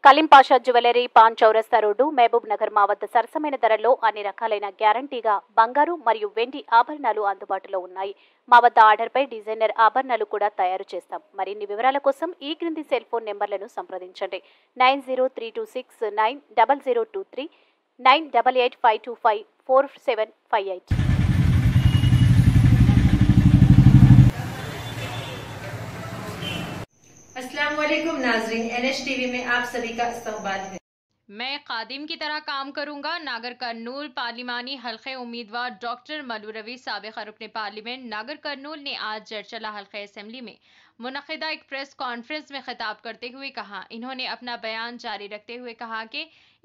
Kaleem Pasha jewellery pan చౌరస్తా road Mahabub Nagar మా వద్ద సరసమైన ధరల్లో అన్ని రకాలైన గ్యారంటీగా బంగారు మరియు వెండి ఆభరణాలు అందుబాటులో ఉన్నాయి. మా వద్ద ఆర్డర్పై డిజైనర్ ఆభరణాలు కూడా తయారు చేస్తాం. మరిన్ని వివరాల కోసం ఈ క్రింది సెల్ ఫోన్ నెంబర్లను సంప్రదించండి. 9032690023 9885254758. अस्सलाम वालेकुम नाज़रीन, NH टीवी में आप सभी का इस्तकबाल है। मैं खादिम की तरह काम करूंगा। नागर कर्नूल पार्लिमानी हल्के उम्मीदवार डॉक्टर मलू रवि साबिक़ रुकन पार्लियामेंट नागर कर्नूल ने आज जरचला हल्के असेंबली में मुनक़िदा एक प्रेस कॉन्फ्रेंस में खिताब करते हुए कहा, इन्होंने अपना बयान जारी रखते हुए कहा कि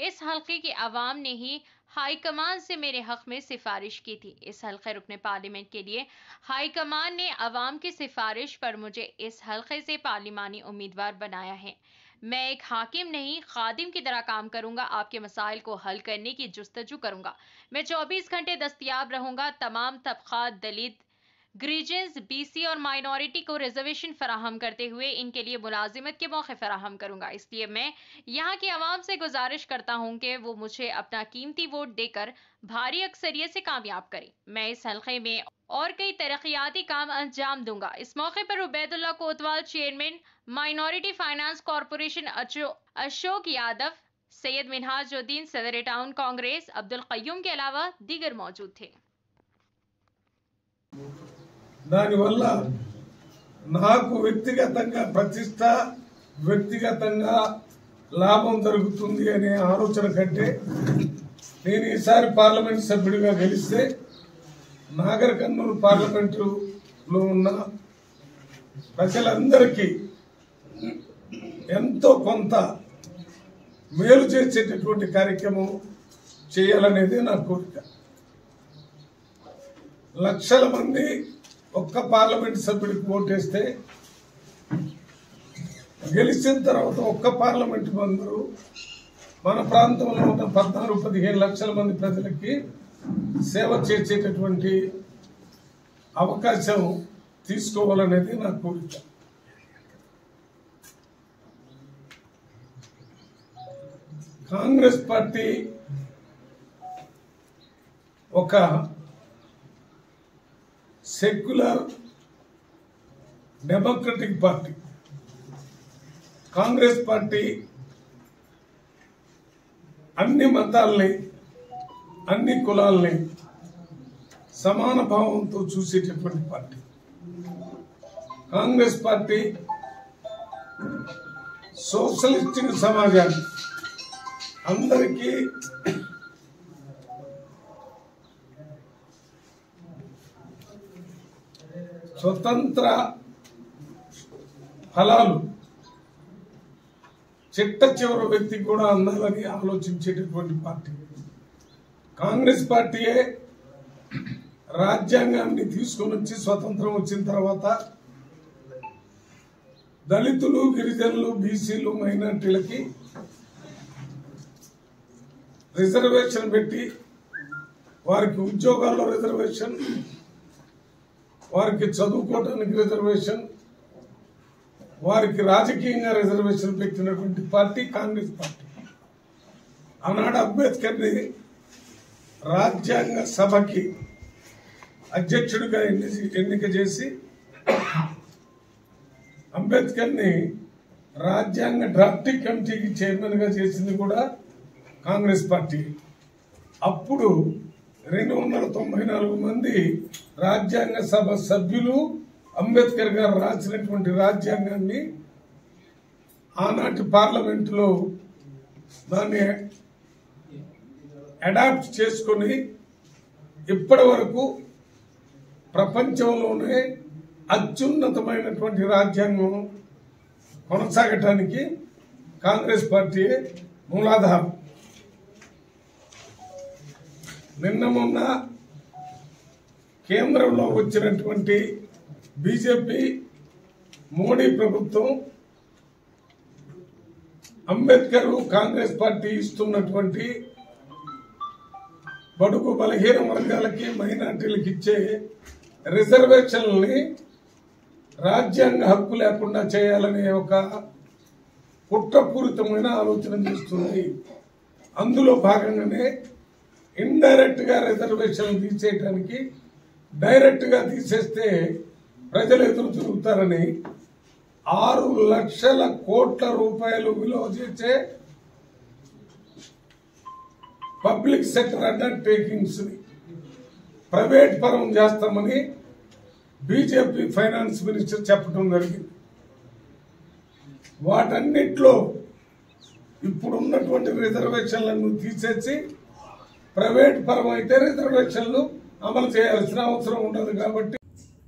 इस हल्के की आवाम ने ही हाई कमान से मेरे हक में सिफारिश की थी। इस हल्के रुकन पार्लियामेंट के लिए हाई कमान ने आवाम की सिफारिश पर मुझे इस हल्के से पार्लिमानी उम्मीदवार बनाया है। मैं एक हाकिम नहीं खादिम की तरह काम करूंगा। आपके मसाइल को हल करने की जुस्तजू करूंगा। मैं 24 घंटे दस्तयाब रहूंगा। तमाम तबक़ात दलित, ग्रीजेंस, BC और माइनॉरिटी को रिजर्वेशन फराहम करते हुए इनके लिए मुलाजिमत के मौके फराहम करूंगा। इसलिए मैं यहाँ की आवाम से गुजारिश करता हूँ कि वो मुझे अपना कीमती वोट देकर भारी अक्सरियत से कामयाब करें। मैं इस हल्के में और कई तरक्याती काम अंजाम दूंगा। इस मौके पर उबैदुल्ला कोतवाल chairman minority finance corporation Ashok Yadav, Syed Minhajuddin सदर टाउन कांग्रेस अब्दुल कय्यूम के अलावा दीगर मौजूद थे। దానివల్ల నాకు వ్యక్తిగతంగా ప్రతిష్ట, వ్యక్తిగతంగా లాభం జరుగుతుంది అనే ఆలోచన కంటే నేను ఈసారి పార్లమెంట్ సభ్యుడిగా గెలిస్తే నాగర్ కర్నూలు పార్లమెంటులో ఉన్న ప్రజలందరికీ ఎంతో కొంత మేలు చేసేటటువంటి కార్యక్రమం చేయాలనేది నా కోరిక. లక్షల మంది ఒక్క పార్లమెంట్ సభ్యుడికి ఓటేస్తే గెలిచిన తర్వాత ఒక్క పార్లమెంట్ మెంబరు మన ప్రాంతంలో ఉన్న 14-15 లక్షల మంది ప్రజలకి సేవ చేసేటటువంటి అవకాశం తీసుకోవాలనేది నా కోరిక. కాంగ్రెస్ పార్టీ ఒక secular democratic party. Congress party అన్ని మతాల్ని, అన్ని కులాల్ని సమాన భావంతో చూసేటటువంటి పార్టీ. కాంగ్రెస్ పార్టీ సోషలిస్టిక్ సమాజాన్ని అందరికీ స్వతంత్ర ఫలాలు చిట్ట చివరి వ్యక్తికి కూడా అందాలని ఆలోచించేటటువంటి పార్టీ. కాంగ్రెస్ పార్టీయే రాజ్యాంగాన్ని తీసుకొని వచ్చి స్వతంత్రం వచ్చిన తర్వాత దళితులు, గిరిజనులు, బీసీలు, మైనార్టీలకి రిజర్వేషన్ పెట్టి వారికి ఉద్యోగాల్లో రిజర్వేషన్, వారికి చదువుకోవడానికి రిజర్వేషన్, వారికి రాజకీయంగా రిజర్వేషన్ పెట్టినటువంటి పార్టీ కాంగ్రెస్ పార్టీ. ఆనాడు అంబేద్కర్ని రాజ్యాంగ సభకి అధ్యక్షుడిగా ఎన్నిక చేసి అంబేద్కర్ని రాజ్యాంగ డ్రాఫ్టింగ్ కమిటీకి చైర్మన్ గా చేసింది కూడా కాంగ్రెస్ పార్టీ. అప్పుడు 294 మంది రాజ్యాంగ సభ సభ్యులు అంబేద్కర్ గారు రాసినటువంటి రాజ్యాంగాన్ని ఆనాటి పార్లమెంటులో దాన్ని అడాప్ట్ చేసుకుని ఇప్పటి వరకు ప్రపంచంలోనే అత్యున్నతమైనటువంటి రాజ్యాంగం కొనసాగటానికి కాంగ్రెస్ పార్టీ మూలాధారం. నిన్న మొన్న కేంద్రంలో వచ్చినటువంటి బీజేపీ మోడీ ప్రభుత్వం అంబేద్కర్ కాంగ్రెస్ పార్టీ ఇస్తున్నటువంటి బడుగు బలహీన వర్గాలకి, మైనార్టీలకు ఇచ్చే రిజర్వేషన్లని రాజ్యాంగ హక్కు లేకుండా చేయాలనే ఒక కుట్రపూరితమైన ఆలోచన చేస్తుంది. అందులో భాగంగానే ఇండైరెక్ట్ గా రిజర్వేషన్ తీసేయడానికి డైరెక్ట్ గా తీసేస్తే ప్రజలు ఎదురు తిరుగుతారని 6 లక్షల కోట్ల రూపాయలు విలువ చేసే పబ్లిక్ సెక్టర్ అండర్టేకింగ్స్ ని ప్రైవేట్ పరం చేస్తామని బీజేపీ ఫైనాన్స్ మినిస్టర్ చెప్పడం జరిగింది. వాటన్నిట్లో ఇప్పుడు ఉన్నటువంటి రిజర్వేషన్లను తీసేసి ప్రైవేట్ పరం అయితే రిజర్వేషన్లు అమలు చేయాల్సిన అవసరం ఉండదు. కాబట్టి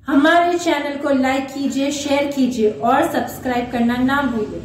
हमारे चैनल को लाइक कीजिए, शेयर कीजिए और सब्सक्राइब करना ना भूलिए।